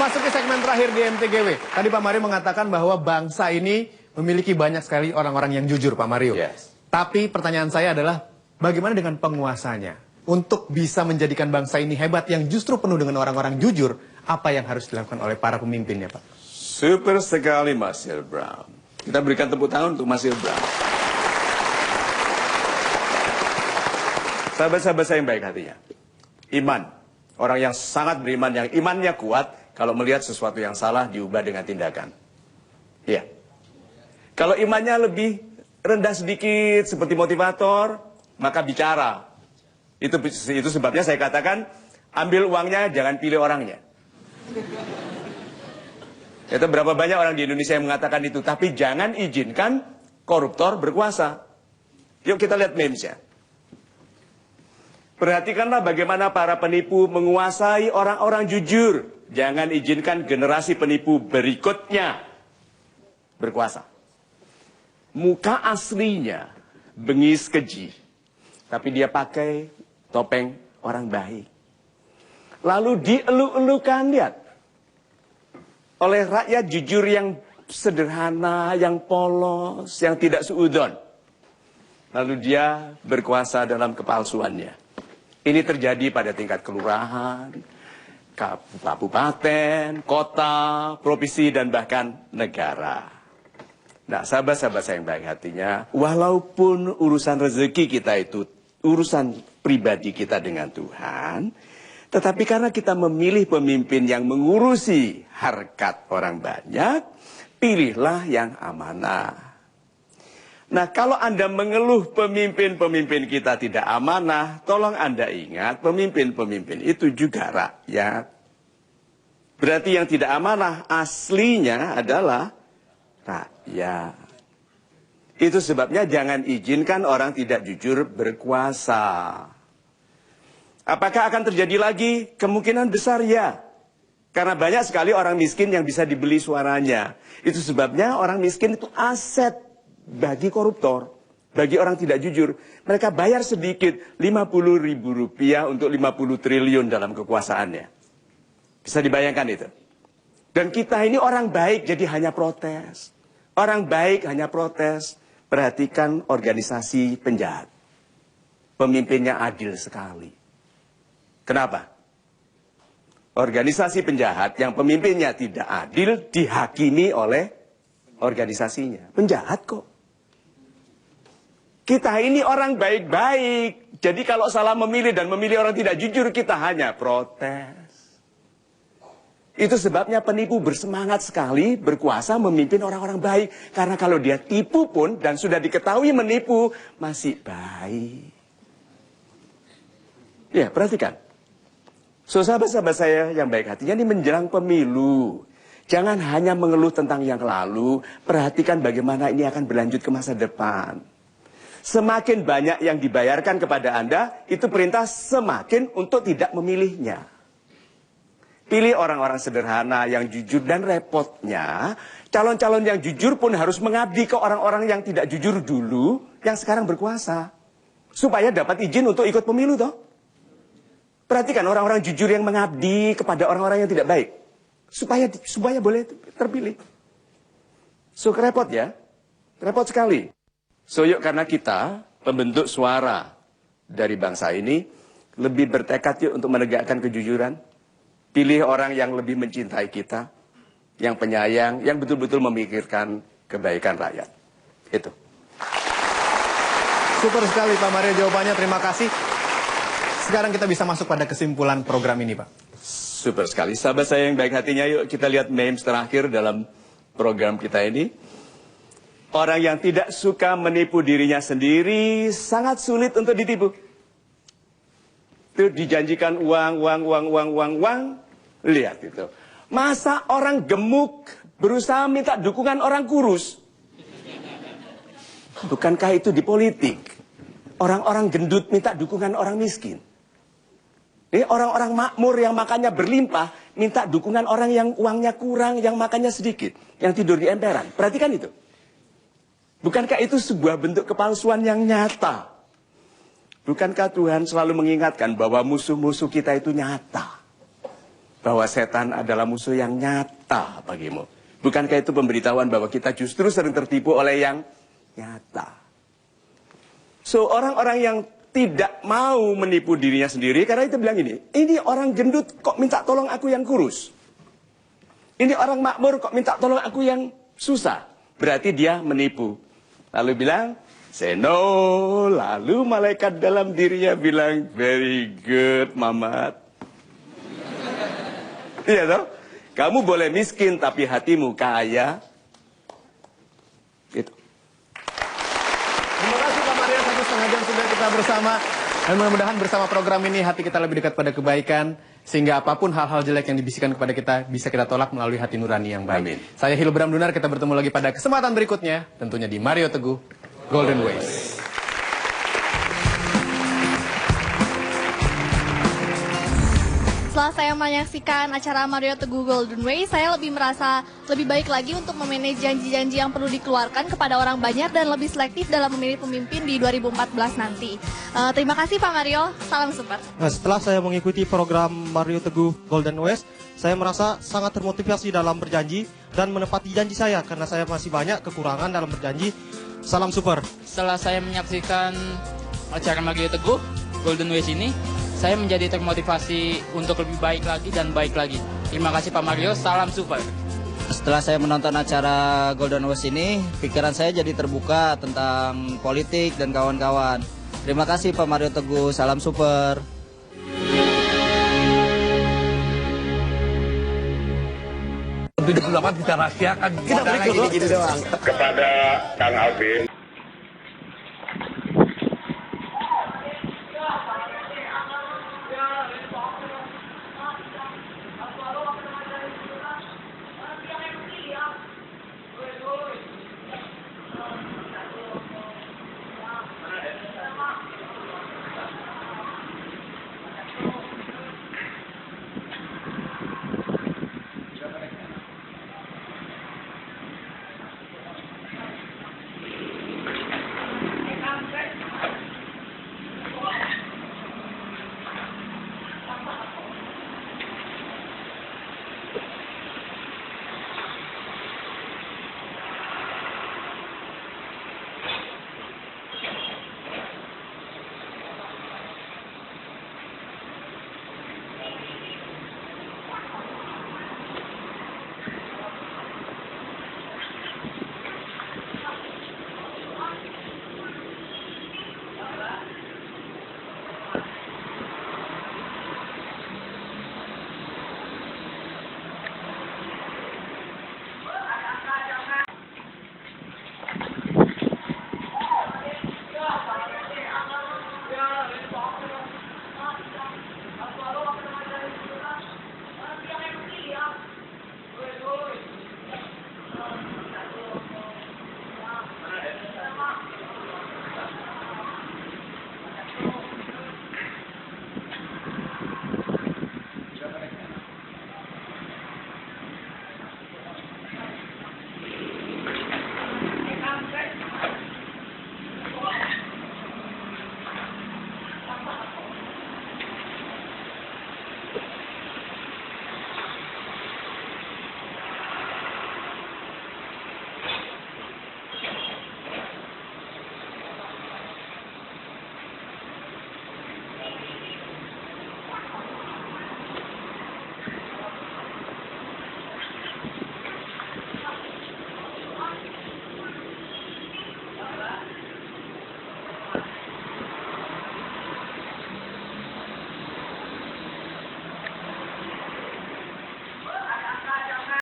Memasuki segmen terakhir di MTGW. Tadi Pak Mario mengatakan bahwa bangsa ini memiliki banyak sekali orang-orang yang jujur, Pak Mario. Yes. Tapi pertanyaan saya adalah, bagaimana dengan penguasanya? Untuk bisa menjadikan bangsa ini hebat yang justru penuh dengan orang-orang jujur, apa yang harus dilakukan oleh para pemimpinnya, Pak? Super sekali, Marcel Brown. Kita berikan tepuk tangan untuk Marcel Brown. Sahabat-sahabat saya yang baik hatinya. Iman. Orang yang sangat beriman, yang imannya kuat, kalau melihat sesuatu yang salah, diubah dengan tindakan. Iya. Kalau imannya lebih rendah sedikit, seperti motivator, maka bicara. Itu sebabnya saya katakan, ambil uangnya, jangan pilih orangnya. Itu berapa banyak orang di Indonesia yang mengatakan itu. Tapi jangan izinkan koruptor berkuasa. Yuk kita lihat memesnya. Perhatikanlah bagaimana para penipu menguasai orang-orang jujur. Jangan izinkan generasi penipu berikutnya berkuasa. Muka aslinya bengis keji. Tapi dia pakai topeng orang baik. Lalu dielu-elukan, lihat. Oleh rakyat jujur yang sederhana, yang polos, yang tidak suudon. Lalu dia berkuasa dalam kepalsuannya. Ini terjadi pada tingkat kelurahan, kabupaten, kota, provinsi, dan bahkan negara. Nah, sahabat-sahabat saya yang baik hatinya, walaupun urusan rezeki kita itu urusan pribadi kita dengan Tuhan, tetapi karena kita memilih pemimpin yang mengurusi harkat orang banyak, pilihlah yang amanah. Nah, kalau Anda mengeluh pemimpin-pemimpin kita tidak amanah, tolong Anda ingat, pemimpin-pemimpin itu juga rakyat. Berarti yang tidak amanah aslinya adalah rakyat. Itu sebabnya jangan izinkan orang tidak jujur berkuasa. Apakah akan terjadi lagi? Kemungkinan besar ya. Karena banyak sekali orang miskin yang bisa dibeli suaranya. Itu sebabnya orang miskin itu aset bagi koruptor, bagi orang tidak jujur. Mereka bayar sedikit, Rp50.000 untuk 50 triliun dalam kekuasaannya. Bisa dibayangkan itu. Dan kita ini orang baik, jadi hanya protes. Orang baik hanya protes. Perhatikan organisasi penjahat. Pemimpinnya adil sekali. Kenapa? Organisasi penjahat yang pemimpinnya tidak adil dihakimi oleh organisasinya. Penjahat kok. Kita ini orang baik-baik. Jadi kalau salah memilih dan memilih orang tidak jujur, kita hanya protes. Itu sebabnya penipu bersemangat sekali berkuasa memimpin orang-orang baik. Karena kalau dia tipu pun dan sudah diketahui menipu, masih baik. Ya, perhatikan. So, sahabat-sahabat saya yang baik hatinya ini menjelang pemilu. Jangan hanya mengeluh tentang yang lalu, perhatikan bagaimana ini akan berlanjut ke masa depan. Semakin banyak yang dibayarkan kepada Anda, itu perintah semakin untuk tidak memilihnya. Pilih orang-orang sederhana yang jujur, dan repotnya, calon-calon yang jujur pun harus mengabdi ke orang-orang yang tidak jujur dulu, yang sekarang berkuasa. Supaya dapat izin untuk ikut pemilu toh. Perhatikan orang-orang jujur yang mengabdi kepada orang-orang yang tidak baik. Supaya boleh terpilih. So, repot ya. Repot sekali. So, yuk karena kita, pembentuk suara dari bangsa ini, lebih bertekad yuk untuk menegakkan kejujuran. Pilih orang yang lebih mencintai kita, yang penyayang, yang betul-betul memikirkan kebaikan rakyat. Itu. Super sekali Pak Mario jawabannya, terima kasih. Sekarang kita bisa masuk pada kesimpulan program ini, Pak. Super sekali. Sahabat saya yang baik hatinya, yuk kita lihat memes terakhir dalam program kita ini. Orang yang tidak suka menipu dirinya sendiri sangat sulit untuk ditipu. Itu dijanjikan uang. Lihat itu. Masa orang gemuk berusaha minta dukungan orang kurus? Bukankah itu di politik? Orang-orang gendut minta dukungan orang miskin. Ini orang-orang makmur yang makannya berlimpah minta dukungan orang yang uangnya kurang, yang makannya sedikit, yang tidur di emperan. Perhatikan itu. Bukankah itu sebuah bentuk kepalsuan yang nyata? Bukankah Tuhan selalu mengingatkan bahwa musuh-musuh kita itu nyata? bahwa setan adalah musuh yang nyata bagimu. Bukankah itu pemberitahuan bahwa kita justru sering tertipu oleh yang nyata. So, orang-orang yang tidak mau menipu dirinya sendiri, karena itu bilang ini orang gendut kok minta tolong aku yang kurus. Ini orang makmur kok minta tolong aku yang susah. Berarti dia menipu. Lalu bilang, say no. Lalu malaikat dalam dirinya bilang, very good, Mamat. Iya toh? Kamu boleh miskin tapi hatimu kaya. Gitu. Terima kasih Pak Mario, 1,5 jam sudah kita bersama. Dan mudah-mudahan bersama program ini hati kita lebih dekat pada kebaikan. Sehingga apapun hal-hal jelek yang dibisikkan kepada kita bisa kita tolak melalui hati nurani yang baik. Amin. Saya Hilbram Dunar, kita bertemu lagi pada kesempatan berikutnya. Tentunya di Mario Teguh Golden Ways. Setelah saya menyaksikan acara Mario Teguh Golden Way, saya lebih merasa lebih baik lagi untuk memanage janji-janji yang perlu dikeluarkan kepada orang banyak dan lebih selektif dalam memilih pemimpin di 2014 nanti. Terima kasih Pak Mario, salam super. Nah, setelah saya mengikuti program Mario Teguh Golden West, saya merasa sangat termotivasi dalam berjanji dan menepati janji saya karena saya masih banyak kekurangan dalam berjanji. Salam super. Setelah saya menyaksikan acara Mario Teguh Golden Ways ini, saya menjadi termotivasi untuk lebih baik lagi dan baik lagi. Terima kasih Pak Mario, salam super. Setelah saya menonton acara Golden West ini, pikiran saya jadi terbuka tentang politik dan kawan-kawan. Terima kasih Pak Mario Teguh, salam super. Lebih 28 kita rahasiakan. Kepada Kang Alvin,